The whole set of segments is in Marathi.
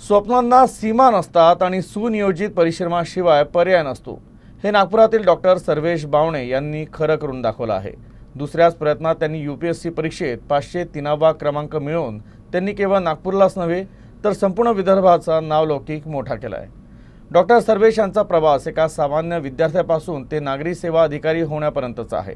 स्वप्नांना सीमा नसतात आणि सुनियोजित परिश्रमाशिवाय पर्याय नसतो, हे नागपुरातील डॉक्टर सर्वेश बावणे यांनी खरं करून दाखवलं आहे। दुसऱ्याच प्रयत्नात त्यांनी UPSC परीक्षेत 503वा क्रमांक मिळवून त्यांनी केवळ नागपूरलाच नव्हे तर संपूर्ण विदर्भाचा नावलौकिक मोठा केला आहे। डॉक्टर सर्वेश यांचा प्रवास एका सामान्य विद्यार्थ्यापासून ते नागरी सेवा अधिकारी होण्यापर्यंतचा आहे।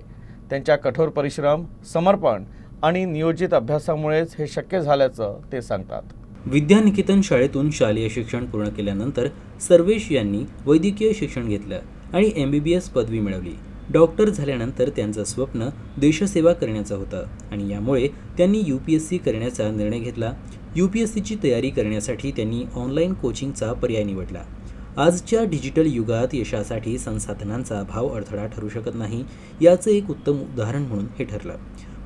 त्यांच्या कठोर परिश्रम, समर्पण आणि नियोजित अभ्यासामुळेच हे शक्य झाल्याचं ते सांगतात। विद्यानिकेतन शाळेतून शालेय शिक्षण पूर्ण केल्यानंतर सर्वेश यांनी वैद्यकीय शिक्षण घेतलं आणि MBBS पदवी मिळवली। डॉक्टर झाल्यानंतर त्यांचं स्वप्न देशसेवा करण्याचं होतं आणि यामुळे त्यांनी UPSC करण्याचा निर्णय घेतला। UPSCची तयारी करण्यासाठी त्यांनी ऑनलाईन कोचिंगचा पर्याय निवडला। आजच्या डिजिटल युगात यशासाठी संसाधनांचा अभाव अडथळा ठरू शकत नाही, याचं एक उत्तम उदाहरण म्हणून हे ठरलं।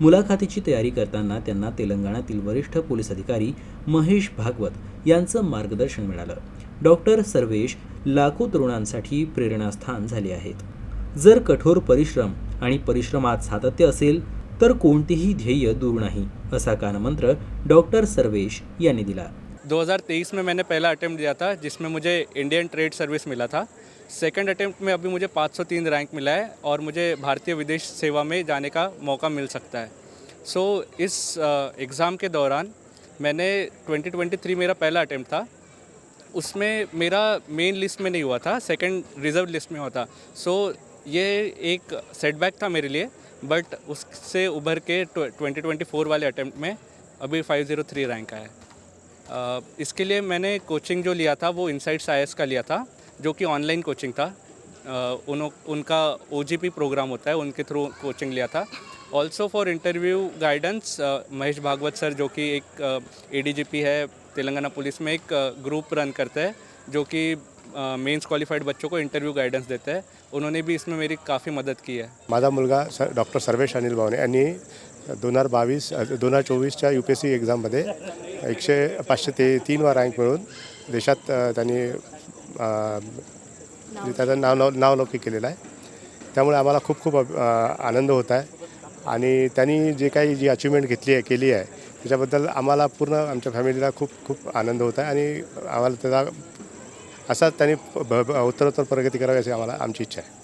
मुलाखतीची तयारी करताना त्यांना तेलंगणातील वरिष्ठ पोलीस अधिकारी महेश भागवत यांचं मार्गदर्शन मिळालं। डॉक्टर सर्वेश लाखो तरुणांसाठी प्रेरणास्थान झाले आहेत। जर कठोर परिश्रम आणि परिश्रमात सातत्य असेल तर कोणतेही ध्येय दूर नाही, असा कानमंत्र डॉक्टर सर्वेश यांनी दिला। 2023 में मैंने पहला अटेम्प्ट दिया था जिसमें मुझे इंडियन ट्रेड सर्विस मिला था। सेकंड अटेम्प्ट में अभी मुझे 503 रैंक मिला है और मुझे भारतीय विदेश सेवा में जाने का मौका मिल सकता है। इस एग्ज़ाम के दौरान मैंने 2023 मेरा पहला अटेम्प्ट था, उसमें मेरा मेन लिस्ट में नहीं हुआ था, सेकंड रिज़र्व लिस्ट में हुआ था। ये एक सेटबैक था मेरे लिए, बट उससे उभर के 2024 वाले अटेम्प्ट में अभी 503 रैंक आया है। इसके लिए मैंने कोचिंग जो लिया था वो इनसाइट्स IAS का लिया था, जो कि ऑनलाइन कोचिंग था। उनका OGP प्रोग्राम होता है, उनके थ्रू कोचिंग लिया था। Also for interview guidance Mahesh Bhagwat sir, जो कि एक ADGP है तेलंगाना पुलिस में, एक ग्रुप रन करते हैं जो कि मेंस क्वालिफाइड बच्चों को इंटरव्यू गाइडेंस देते हैं। उन्होंने भी इसमें मेरी काफ़ी मदद की है। माझा मुलगा डॉक्टर सर्वेश अनिल बावणे यांनी 2024च्या UPSC एक्झाममध्ये 503वा रँक मिळवून देशात त्यांनी त्याचं नावलौकिक केलेलं आहे। त्यामुळे आम्हाला खूप खूप आनंद होत आहे आणि त्यांनी जी अचिव्हमेंट केली आहे त्याच्याबद्दल आम्हाला पूर्ण आमच्या फॅमिलीला खूप खूप आनंद होत आहे आणि आम्हाला त्याचा असा त्यांनी उत्तरोत्तर प्रगती करावी अशी आमची इच्छा आहे।